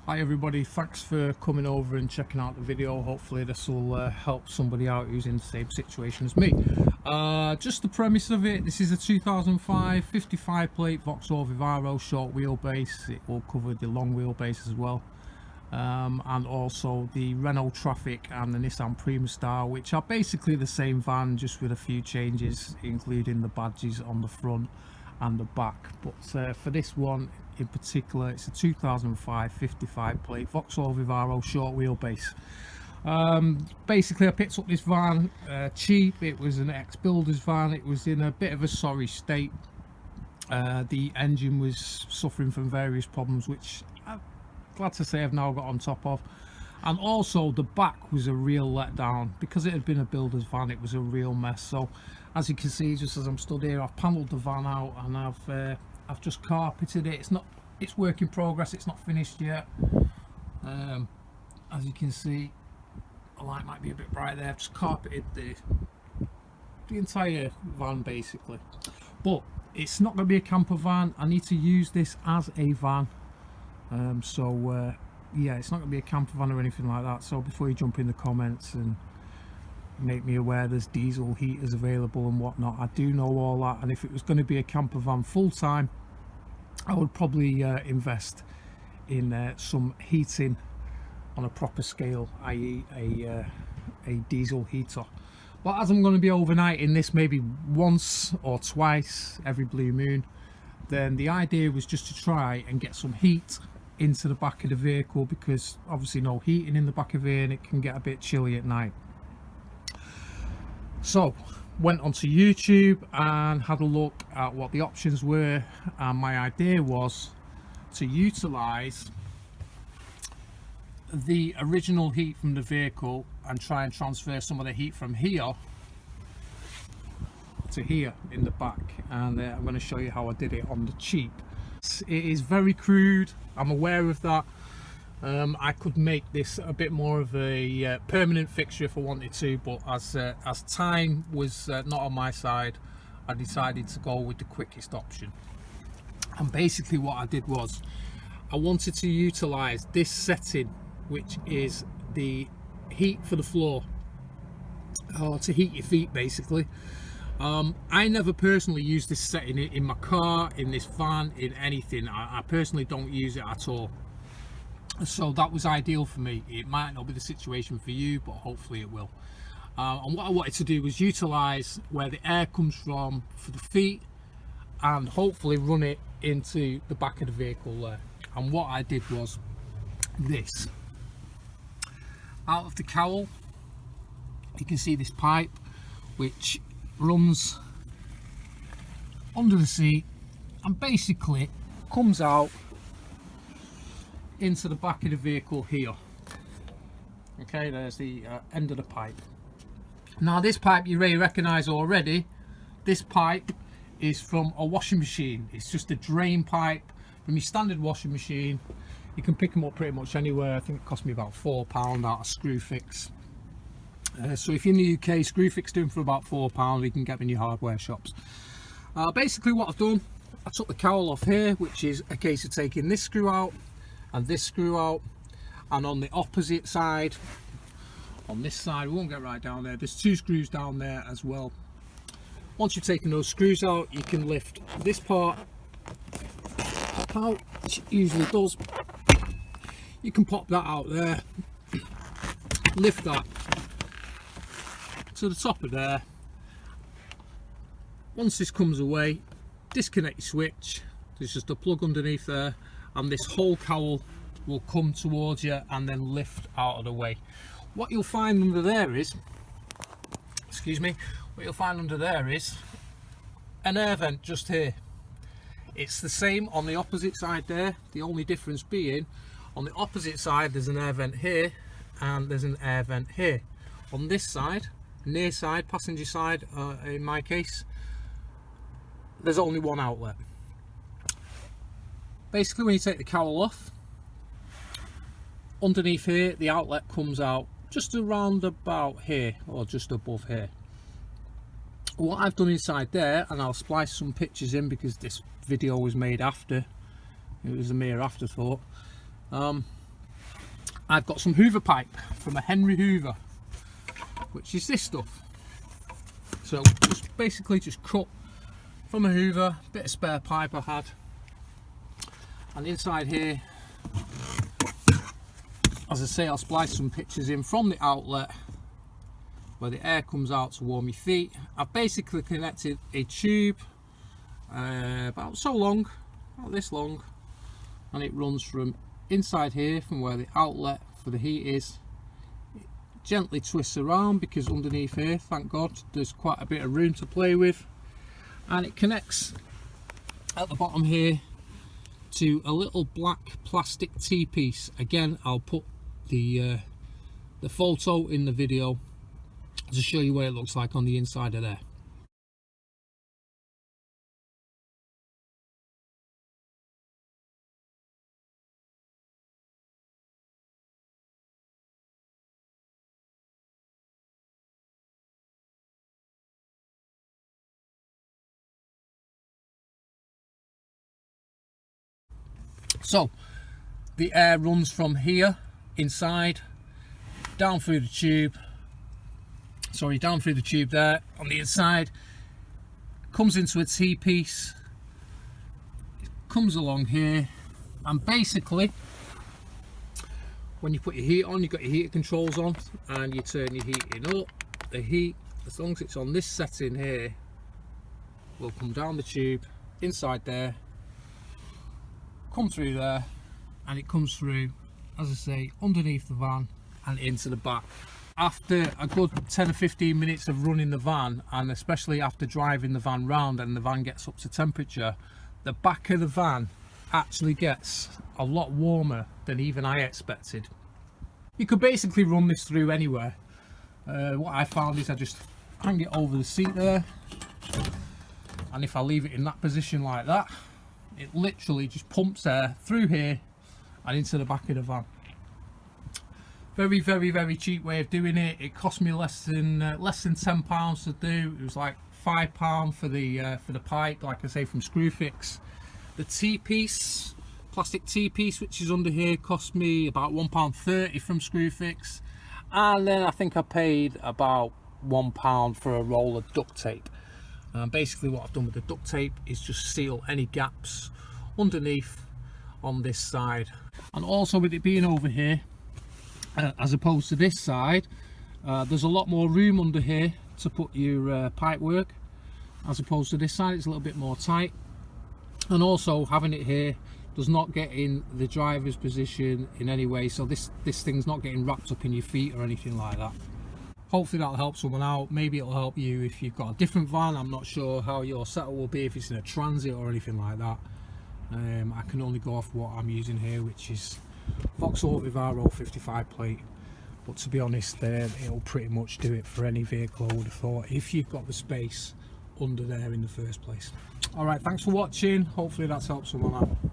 Hi everybody, thanks for coming over and checking out the video. Hopefully this will help somebody out who's in the same situation as me. Just the premise of it, this is a 2005 55 plate Vauxhall Vivaro short wheelbase. It will cover the long wheelbase as well, and also the Renault Traffic and the Nissan Prima Star, which are basically the same van, just with a few changes, including the badges on the front and the back. But for this one in particular, it's a 2005 55 plate Vauxhall Vivaro short wheelbase. Basically I picked up this van cheap. It was an ex-builder's van. It was in a bit of a sorry state. The engine was suffering from various problems, which I'm glad to say I've now got on top of, and also the back was a real letdown because it had been a builder's van. It was a real mess. So as you can see, just as I'm stood here, I've panelled the van out and I've just carpeted it. It's work in progress, it's not finished yet. As you can see, the light might be a bit bright there. I've just carpeted the entire van basically, but it's not going to be a camper van. I need to use this as a van. Yeah, it's not going to be a camper van or anything like that. So before you jump in the comments and make me aware there's diesel heaters available and whatnot, I do know all that. And if it was going to be a camper van full time, I would probably invest in some heating on a proper scale, i.e. a diesel heater. But as I'm going to be overnighting this maybe once or twice every blue moon, then the idea was just to try and get some heat into the back of the vehicle, because obviously no heating in the back of here and it can get a bit chilly at night. So went onto YouTube and had a look at what the options were, and my idea was to utilize the original heat from the vehicle and try and transfer some of the heat from here to here in the back. And I'm going to show you how I did it on the cheap. It is very crude, I'm aware of that. I could make this a bit more of a permanent fixture if I wanted to, but as time was not on my side, I decided to go with the quickest option. And basically what I did was I wanted to utilize this setting, which is the heat for the floor, or to heat your feet basically. I never personally use this setting in my car, in this van, in anything. I personally don't use it at all. So that was ideal for me. It might not be the situation for you, but hopefully it will. And what I wanted to do was utilize where the air comes from for the feet and hopefully run it into the back of the vehicle there. And what I did was this. Out of the cowl, you can see this pipe which runs under the seat and basically comes out into the back of the vehicle here. Okay, there's the end of the pipe. Now this pipe you may recognize already. This pipe is from a washing machine. It's just a drain pipe from your standard washing machine. You can pick them up pretty much anywhere. I think it cost me about £4 out of Screwfix. So if you're in the UK, Screwfix do them for about £4. You can get them in your hardware shops. Basically what I've done, I took the cowl off here, which is a case of taking this screw out and this screw out, and on the opposite side, on this side, we won't get right down there, there's two screws down there as well. Once you've taken those screws out, you can lift this part out, which it usually does. You can pop that out there, lift that to the top of there. Once this comes away, disconnect your switch. There's just a plug underneath there, and this whole cowl will come towards you and then lift out of the way. What you'll find under there is, what you'll find under there is an air vent just here. It's the same on the opposite side there, the only difference being on the opposite side there's an air vent here and there's an air vent here. On this side, near side, passenger side in my case, there's only one outlet. Basically when you take the cowl off, underneath here the outlet comes out just around about here, or just above here. What I've done inside there, and I'll splice some pictures in because this video was made after, it was a mere afterthought. I've got some Hoover pipe from a Henry Hoover, which is this stuff. So just basically just cut from a Hoover, bit of spare pipe I had, and inside here, as I say, I'll splice some pictures in from the outlet where the air comes out to warm your feet. I've basically connected a tube about so long, about this long, and it runs from inside here, from where the outlet for the heat is. It gently twists around because underneath here, thank God, there's quite a bit of room to play with, and it connects at the bottom here to a little black plastic T-piece. Again, I'll put the photo in the video to show you what it looks like on the inside of there. So the air runs from here inside down through the tube, down through the tube there on the inside, comes into a T-piece, comes along here, and basically when you put your heat on, you've got your heater controls on and you turn your heating up. The heat, as long as it's on this setting here, will come down the tube inside there, come through there, and it comes through, as I say, underneath the van and into the back. After a good 10 or 15 minutes of running the van, and especially after driving the van round and the van gets up to temperature, the back of the van actually gets a lot warmer than even I expected. You could basically run this through anywhere. What I found is I just hang it over the seat there, and if I leave it in that position like that, it literally just pumps air through here and into the back of the van. Very, very, very cheap way of doing it. It cost me less than £10 to do. It was like £5 for the pipe, like I say, from Screwfix. The T-piece, plastic T-piece, which is under here, cost me about £1.30 from Screwfix, and then I think I paid about £1 for a roll of duct tape. Basically what I've done with the duct tape is just seal any gaps underneath on this side. And also with it being over here as opposed to this side, there's a lot more room under here to put your pipe work, as opposed to this side. It's a little bit more tight. And also having it here does not get in the driver's position in any way, so this thing's not getting wrapped up in your feet or anything like that. Hopefully that'll help someone out. Maybe it'll help you if you've got a different van. I'm not sure how your setup will be, if it's in a transit or anything like that. I can only go off what I'm using here, which is Vauxhall Vivaro 55 plate. But to be honest, it'll pretty much do it for any vehicle, I would have thought, if you've got the space under there in the first place. Alright, thanks for watching. Hopefully that's helped someone out.